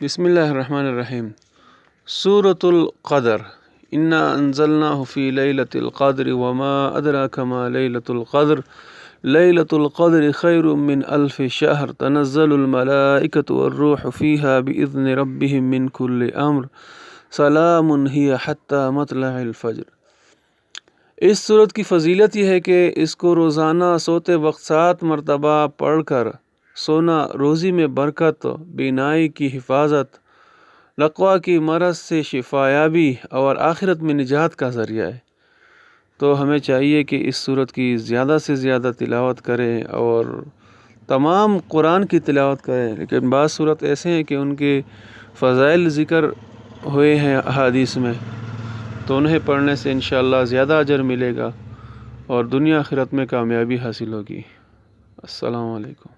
بسم اللہ الرحمن الرحیم۔ سورة القدر انا انزلناه فی لیلۃ القدر وما ادراک ما لیلۃ القدر لیلۃ القدر خیر من الف شہر تنزل الملائکۃ والروح فیہا بإذن ربہم من کل امر سلام ہی حتی مطلع الفجر۔ اس صورت کی فضیلت یہ ہے کہ اس کو روزانہ سوتے وقت 7 مرتبہ پڑھ کر سونا روزی میں برکت، بینائی کی حفاظت، لقوا کی مرض سے شفایابی اور آخرت میں نجات کا ذریعہ ہے۔ تو ہمیں چاہیے کہ اس صورت کی زیادہ سے زیادہ تلاوت کریں اور تمام قرآن کی تلاوت کریں، لیکن بعض صورت ایسے ہیں کہ ان کے فضائل ذکر ہوئے ہیں احادیث میں، تو انہیں پڑھنے سے انشاءاللہ زیادہ اجر ملے گا اور دنیا آخرت میں کامیابی حاصل ہوگی۔ السلام علیکم۔